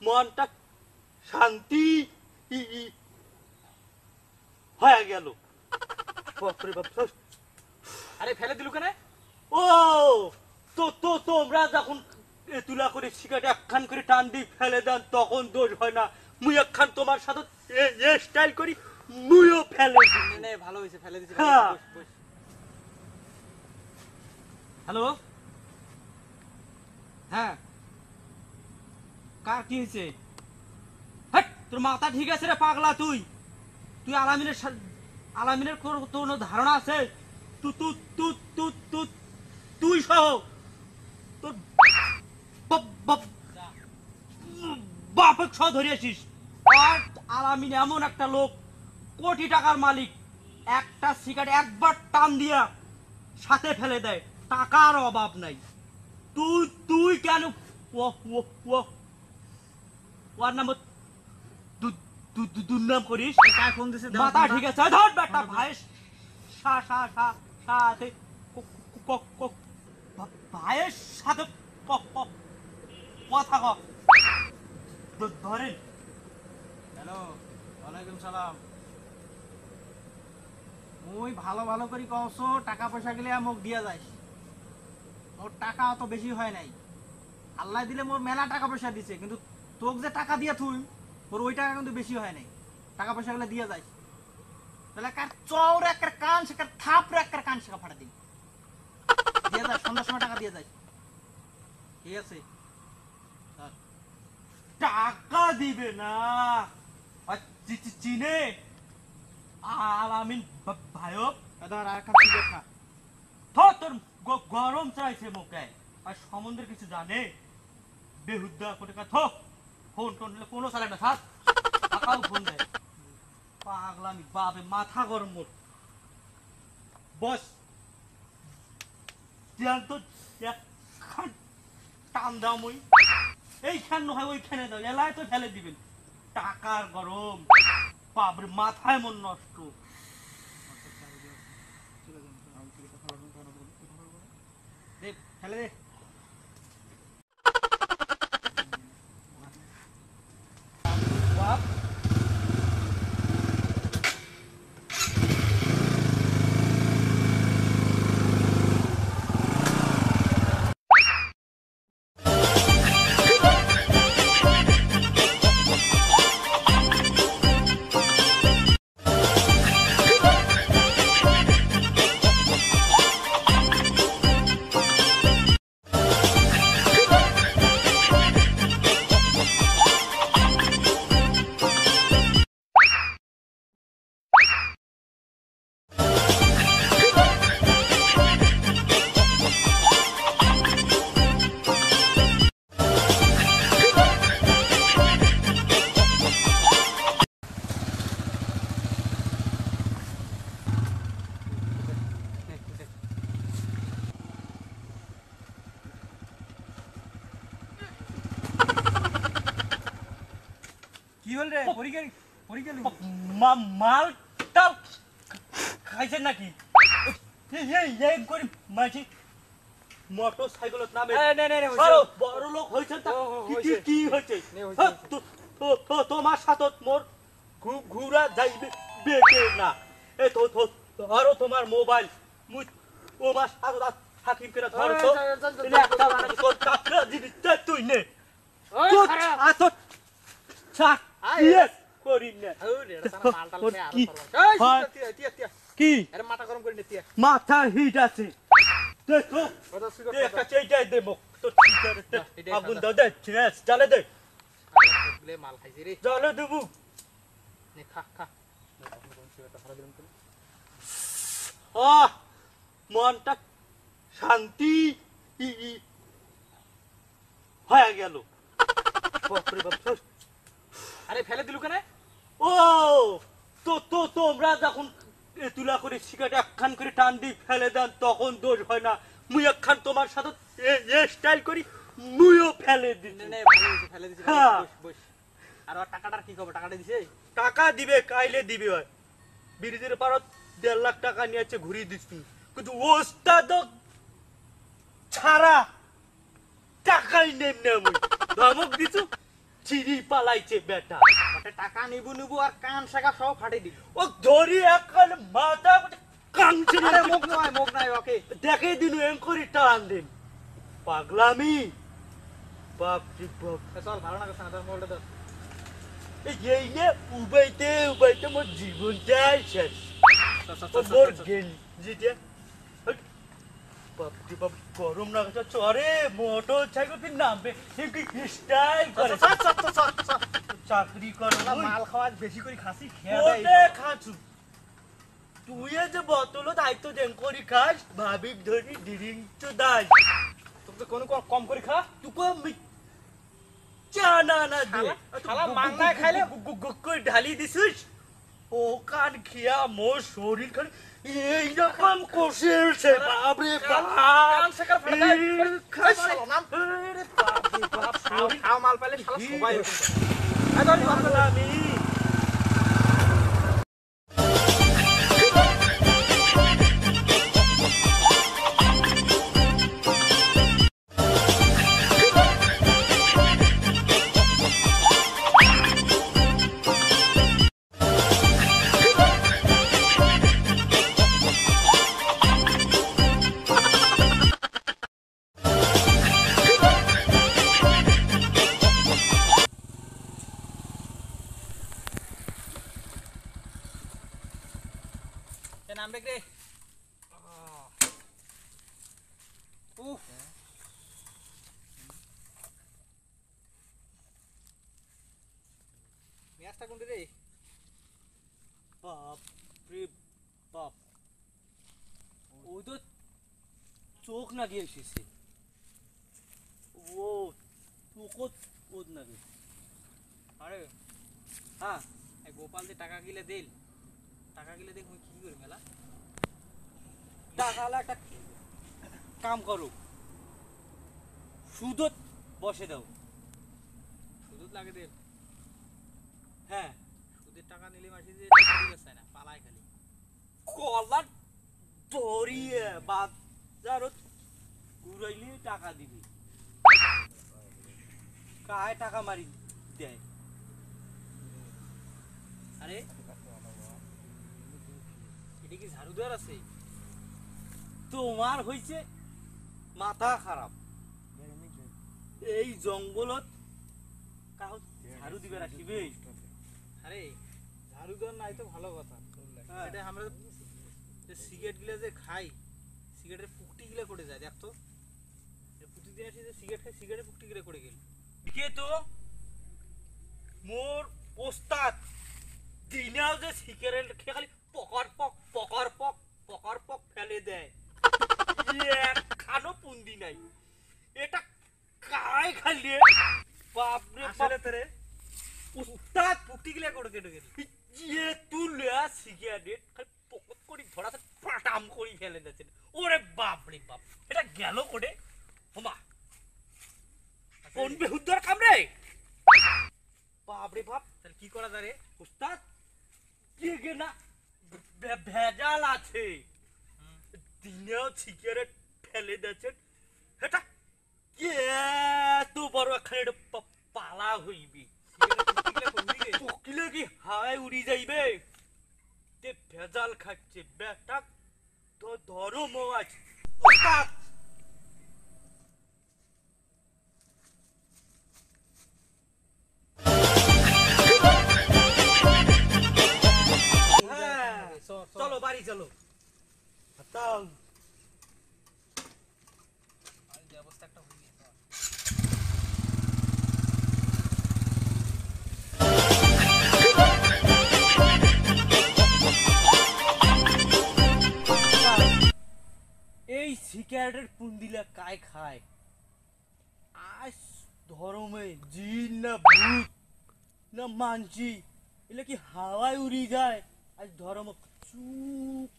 মনটা শান্তি হয়ে গেল। আরে ফেলে দিলু কেন? ও তোমরা যখন তুলা করে সিগারেট একখান করে টান দিয়ে ফেলে দেন তখন দোষ হয় না। মুই একখান তোমার সাথে স্টাইল করি, মুইও ফেলে দিই। ভালো হয়েছে, ফেলে দিছি। হ্যালো, হ্যাঁ, কার কি হয়েছে? তোর মাথা ঠিক আছে রে পাগলা? তুই আলামিনের কোনো ধারণা আছে? তুই সহ তোর বাপক সহ ধরে আসিস। আর আলামিন এমন একটা লোক, কোটি টাকার মালিক, একটা সিগারেট একবার টান দিয়া সাথে ফেলে দেয়, টাকার অভাব নাই। তুই কেন ওর নাম দুর্নাম করিস? ফোন দিছে, মাথা ঠিক আছে? ধর বেটা ভাইয়ের সাথে ভাইয়ের সাথে কথা ধরেন। হ্যালো, ওয়ালাইকুম সালাম। মুই ভালো ভালো করে কওছো, টাকা পয়সা গেলে মোক দিয়া যাইস। মোর টাকা অত বেশি হয় নাই, আল্লাহ দিলে মোর মেলা টাকা পয়সা দিছে, কিন্তু তোক যে টাকা দিয়া থুই মোর ওই টাকা কিন্তু বেশি হয় নাই। টাকা পয়সা গেলে দিয়া যাইস, তাহলে কার চৌর একটা কান শেখার থাপরে একটা কান শেখা ফাটা দিন। দিয়া যাই, সন্ধ্যার সময় টাকা দিয়া যাই, ঠিক আছে? টাকা দিবে না চিনে আলামিন ভাইক? ধর আর একটা সিগারেট খা। তোর গরম চাইছে মুখে, আর সম্বন্ধের কিছু জানে? বেহুদ্দা কোটে থো, ফোন টোন কোনো চালে না, থাক টাকাও ফোন দেয়। পাগলামি বাপে, মাথা গরম মোর। বস তো টান দাও, মই এইখান নয় ওইখানে দাও, এলায় তো ফেলে দিবেন। টাকার গরম বাপরে, মাথায় মন নষ্ট। ফেলে দে। বাপ কি হল রে? পরীক্ষা মালটা খাইছেন নাকি? মোটর সাইকেলত নামে বড় লোক হয়েছেন, কি হয়েছে? তোমার সাথে মোর ঘুরা যাইবে বেকে না। এ তো ধরো তোমার মোবাইল, মুই তোমার সাথে থাকিম করে ধরো তো, একটা কাকড়া জিনিস তুই নে মাথা হিট আছে, আগুন দাও, দে জ্বালে দে, মাল খাইছি রে, জ্বালে দেবো। খা। মনটা শান্তি হয়ে গেল। আরে ফেলে দিলু কেন? ও তোমরা যখন তুলা করে সিগারেট একখান করে টান দিয়ে ফেলে দেন তখন দোষ হয় না। মুই একখান তোমার সাথে স্টাইল করি, মুইও ফেলে দিই। ভালো হয়েছে, ফেলে দিছি। বস। আর টাকাটার কি খবর? টাকাটা দিছে? টাকা দিবে, কাইলে দিবে। হয় ব্রিজের পারত 1.5 লাখ টাকা নিয়েছে, ঘুরিয়ে দিচ্ছি, কিন্তু ওস্তাদ ছাড়া টাকাই নেম না। ধমক দিছু চিরি পালাইছে বেটা ওটা টাকা নিবু নিবু আর কান শাখা সব ফাটে দিবি। ও ধরি এখন মাথা কাংছে আরে মুখ নাই ওকে। দেখে দিনু এম করি টান দিন পাগলামি বাপ রে বাপ চল ভালো না কথা তোর মোবাইলটা ধর। এই নে উবাইতে উবাইতে মোর জীবনটাই শেষ ও মোর গেঞ্জিটা বাপ রে বাপ গরম না গেছে চরে মোটর সাইকেল নামবে স্টাইল করে চাকরি করে মাল খাওয়া বেশি করে খাসি খেয়ে ওতে খাচ্ছু তুই যে বোতল দায়িত্ব দেন করি খাস ভাবিক ধরি ডিরিং তো দাই তোকে কোনো কম করে খা। তুকো চা না না দে খালা মাংনা খাইলে গুক করে ঢালি দিছিস ও কান খিয়া মোর শরীর খালি এই রকম কষেছে বাপ রে বাপ কান শাখার ফাটে দেয়। খাস নাম। আরে বাপ রে বাপ শরীর খাও মাল পাইলে শালা সবাই এরকম করে। এই ধর নি ভালো করে। আমি এ নাম রে। উফ মেয়াজটা কোনটি রে? বাপ রে বাপ ও তো চোখ না গিয়ে এসেছে ও তোকে ওদ না গে আরে হ্যাঁ এই গোপাল যে টাকা গিলে দিল, টাকা গিলে দেখ মুই কি করি মেলা? টাকালা একটা কাম করো সুদত বসে দাও সুদ লাগে দিল। হ্যাঁ সুদের টাকা নিলে মাসি যে টাকা দিতে চায় না, পালায় খালি। কলার ধরিয়ে বাজারত ঘুরাইলে টাকা দিবি কায় টাকা মারি দেয় আরে এটা কি ঝাড়ু দেওয়ার আছে? তোমার হইছে মাথা খারাপ এই জঙ্গলত কাউ ঝাড়ু দিবে রাখিবে আরে ঝাড়ু দেওয়ার নাই তো ভালো কথা। হ্যাঁ। এটা আমরা যে সিগারেট গিলা যে খাই, সিগারেটের পুকটি গিলা করে যায় দেখ তো। প্রতিদিন আসি যে সিগারেট খাই, সিগারেটের পুকটি গিলা করে গেল। কে তো মোর ওস্তাদ দিনাও যে সিগারেট খেয়ে খালি পকর পক পকর পক পকর পক ফেলে দেয় একখানো পুন্দি নাই এটা কায় খালি বাপরে আসলে তোরে উস্তাদ পুকটি গিলা করে কেটে গেল। যে তুলে সিগারেট খালি পকত করি ধরাতে পাটাম করি ফেলে দিয়েছে ওরে বাপরে বাপ এটা গেল করে ওমা কোন বেহুদ্দার কামড়ে বাপরে বাপ তাহলে কি করা যায় রে? উস্তাদ কে না ভেজাল আছে দিনেও সিগারেট ফেলে দিয়েছেন এটা কে তো বড় একখানে পালা হইবি পকিলে কি হাওয়ায় উড়ি যাইবে তে ভেজাল খাচ্ছে বেটা তো ধরো মাছ উস্তাদ হ্যাঁ চলো বাড়ি চলো তাও যে অবস্থা একটা হয়ে গেছে। এই সিগারেটের পুন্দিলা কায় খায় আজ ধরমে জিন না ভূত না মানছি এলে কি হাওয়ায় উড়ি যায় আজ ধর্ম চুপ